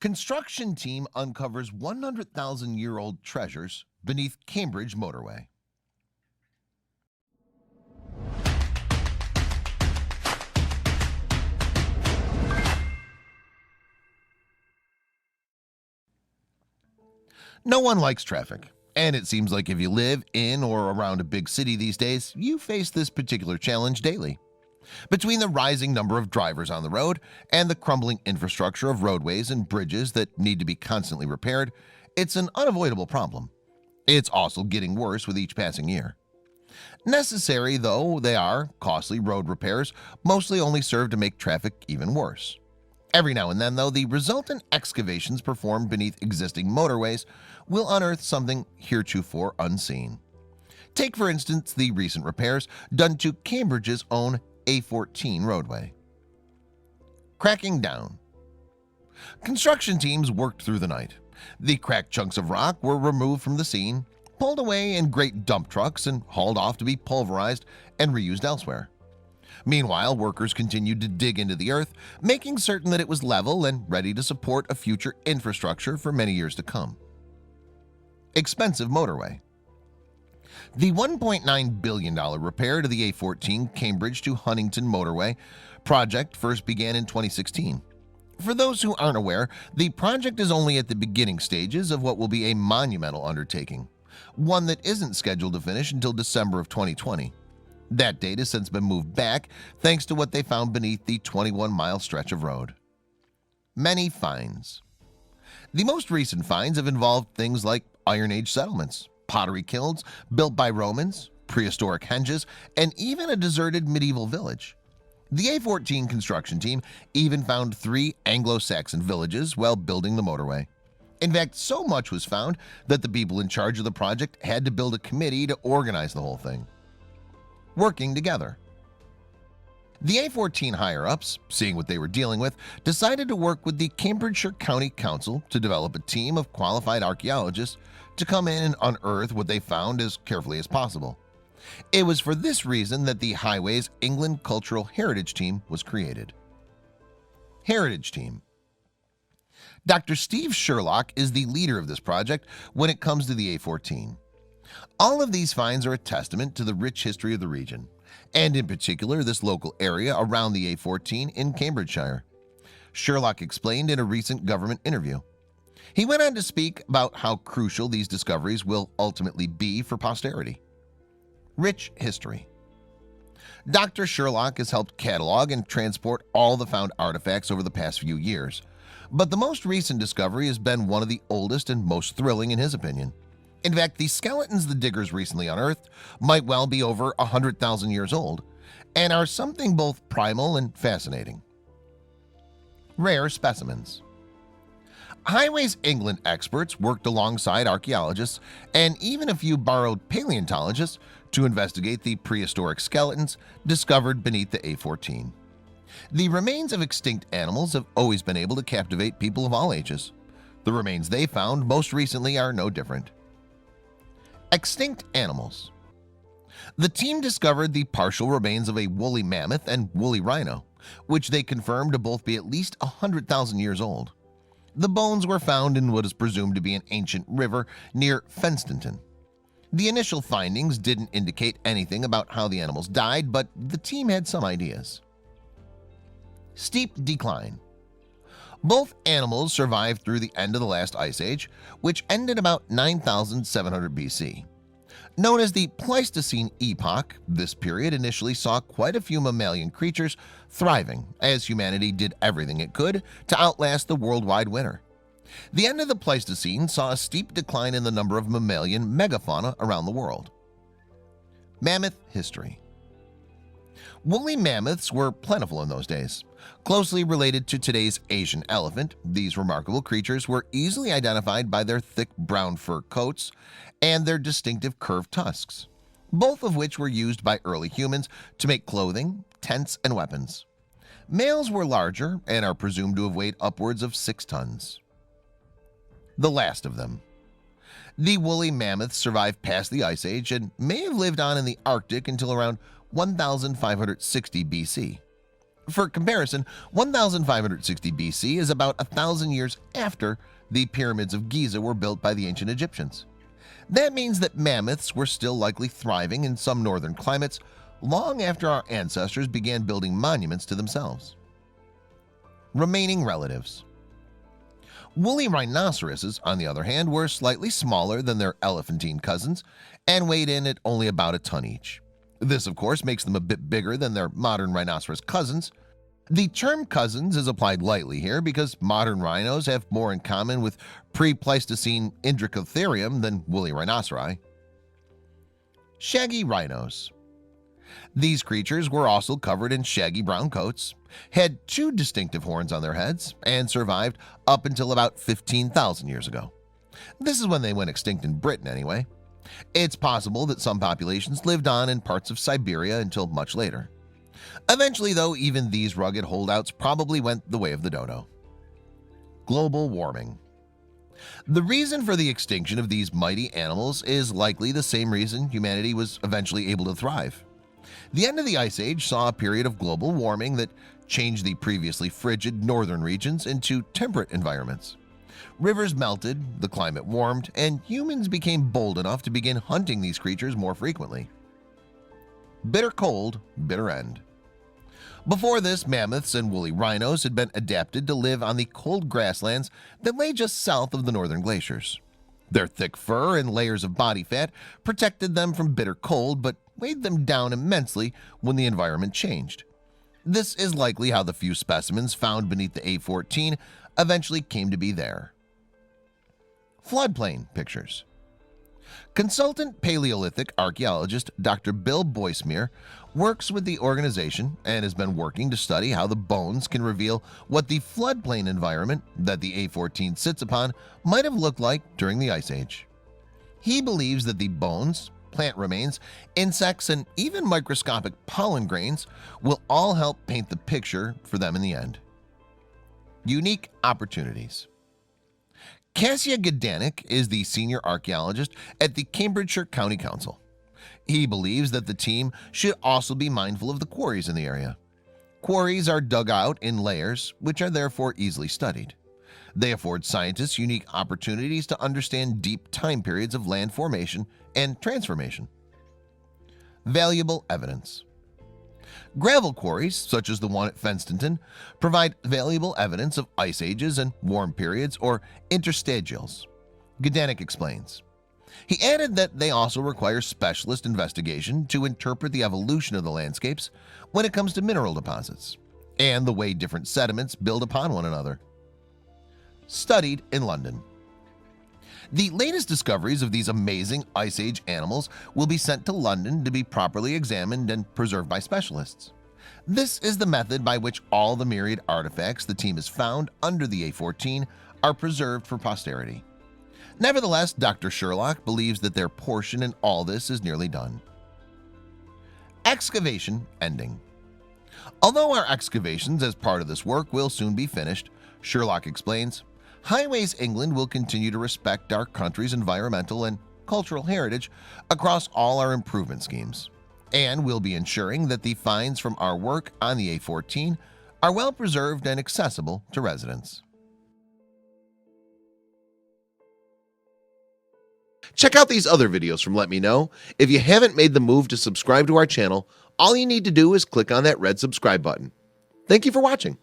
Construction team uncovers 100,000-year-old treasures beneath Cambridge motorway. No one likes traffic, and it seems like if you live in or around a big city these days, you face this particular challenge daily. Between the rising number of drivers on the road and the crumbling infrastructure of roadways and bridges that need to be constantly repaired, it's an unavoidable problem. It's also getting worse with each passing year. Necessary though they are, costly road repairs mostly only serve to make traffic even worse. Every now and then, though, the resultant excavations performed beneath existing motorways will unearth something heretofore unseen. Take, for instance, the recent repairs done to Cambridge's own A14 roadway. Cracking down. Construction teams worked through the night. The cracked chunks of rock were removed from the scene, pulled away in great dump trucks, and hauled off to be pulverized and reused elsewhere. Meanwhile, workers continued to dig into the earth, making certain that it was level and ready to support a future infrastructure for many years to come. Expensive motorway. The $1.9 billion repair to the A14 Cambridge to Huntington motorway project first began in 2016. For those who aren't aware, the project is only at the beginning stages of what will be a monumental undertaking, one that isn't scheduled to finish until December of 2020. That date has since been moved back thanks to what they found beneath the 21-mile stretch of road. Many finds. The most recent finds have involved things like Iron Age settlements, pottery kilns built by Romans, prehistoric henges, and even a deserted medieval village. The A14 construction team even found 3 Anglo-Saxon villages while building the motorway. In fact, so much was found that the people in charge of the project had to build a committee to organize the whole thing. Working together. The A14 higher-ups, seeing what they were dealing with, decided to work with the Cambridgeshire County Council to develop a team of qualified archaeologists to come in and unearth what they found as carefully as possible. It was for this reason that the Highways England Cultural Heritage Team was created. Heritage Team. Dr. Steve Sherlock is the leader of this project when it comes to the A14. All of these finds are a testament to the rich history of the region, and in particular this local area around the A14 in Cambridgeshire. Sherlock explained in a recent government interview. He went on to speak about how crucial these discoveries will ultimately be for posterity. Rich history. Dr. Sherlock has helped catalog and transport all the found artifacts over the past few years, but the most recent discovery has been one of the oldest and most thrilling in his opinion. In fact, the skeletons the diggers recently unearthed might well be over 100,000 years old and are something both primal and fascinating. Rare specimens. Highways England experts worked alongside archaeologists and even a few borrowed paleontologists to investigate the prehistoric skeletons discovered beneath the A14. The remains of extinct animals have always been able to captivate people of all ages. The remains they found most recently are no different. Extinct animals. The team discovered the partial remains of a woolly mammoth and woolly rhino, which they confirmed to both be at least 100,000 years old. The bones were found in what is presumed to be an ancient river near Fenstonton. The initial findings didn't indicate anything about how the animals died, but the team had some ideas. Steep decline. Both animals survived through the end of the last ice age, which ended about 9,700 BC. Known as the Pleistocene epoch, this period initially saw quite a few mammalian creatures thriving as humanity did everything it could to outlast the worldwide winter. The end of the Pleistocene saw a steep decline in the number of mammalian megafauna around the world. Mammoth history. Woolly mammoths were plentiful in those days. Closely related to today's Asian elephant, these remarkable creatures were easily identified by their thick brown fur coats and their distinctive curved tusks, both of which were used by early humans to make clothing, tents, and weapons. Males were larger and are presumed to have weighed upwards of 6 tons. The last of them. The woolly mammoths survived past the Ice Age and may have lived on in the Arctic until around 1560 BC. For comparison, 1560 BC is about 1,000 years after the pyramids of Giza were built by the ancient Egyptians. That means that mammoths were still likely thriving in some northern climates long after our ancestors began building monuments to themselves. Remaining relatives. Woolly rhinoceroses, on the other hand, were slightly smaller than their elephantine cousins and weighed in at only about a ton each. This, of course, makes them a bit bigger than their modern rhinoceros cousins. The term cousins is applied lightly here because modern rhinos have more in common with pre-Pleistocene Indricotherium than woolly rhinoceri. Shaggy rhinos. These creatures were also covered in shaggy brown coats, had two distinctive horns on their heads, and survived up until about 15,000 years ago. This is when they went extinct in Britain anyway. It's possible that some populations lived on in parts of Siberia until much later. Eventually, though, even these rugged holdouts probably went the way of the dodo. Global warming. The reason for the extinction of these mighty animals is likely the same reason humanity was eventually able to thrive. The end of the Ice Age saw a period of global warming that changed the previously frigid northern regions into temperate environments. Rivers melted, the climate warmed, and humans became bold enough to begin hunting these creatures more frequently. Bitter cold, bitter end. Before this, mammoths and woolly rhinos had been adapted to live on the cold grasslands that lay just south of the northern glaciers. Their thick fur and layers of body fat protected them from bitter cold but weighed them down immensely when the environment changed. This is likely how the few specimens found beneath the A14 eventually came to be there. Floodplain pictures. Consultant Paleolithic archaeologist Dr. Bill Boismere works with the organization and has been working to study how the bones can reveal what the floodplain environment that the A14 sits upon might have looked like during the Ice Age. He believes that the bones, plant remains, insects, and even microscopic pollen grains will all help paint the picture for them in the end. Unique opportunities. Cassia Gedanik is the senior archaeologist at the Cambridgeshire County Council. He believes that the team should also be mindful of the quarries in the area. Quarries are dug out in layers, which are therefore easily studied. They afford scientists unique opportunities to understand deep time periods of land formation and transformation. Valuable evidence. Gravel quarries, such as the one at Fenstanton, provide valuable evidence of ice ages and warm periods or interstadials. Gedanik explains. He added that they also require specialist investigation to interpret the evolution of the landscapes when it comes to mineral deposits and the way different sediments build upon one another. Studied in London. The latest discoveries of these amazing Ice Age animals will be sent to London to be properly examined and preserved by specialists. This is the method by which all the myriad artifacts the team has found under the A14 are preserved for posterity. Nevertheless, Dr. Sherlock believes that their portion in all this is nearly done. Excavation ending. Although our excavations as part of this work will soon be finished, Sherlock explains, Highways England will continue to respect our country's environmental and cultural heritage across all our improvement schemes, and will be ensuring that the finds from our work on the A14 are well preserved and accessible to residents. Check out these other videos from Let Me Know. If you haven't made the move to subscribe to our channel, all you need to do is click on that red subscribe button. Thank you for watching.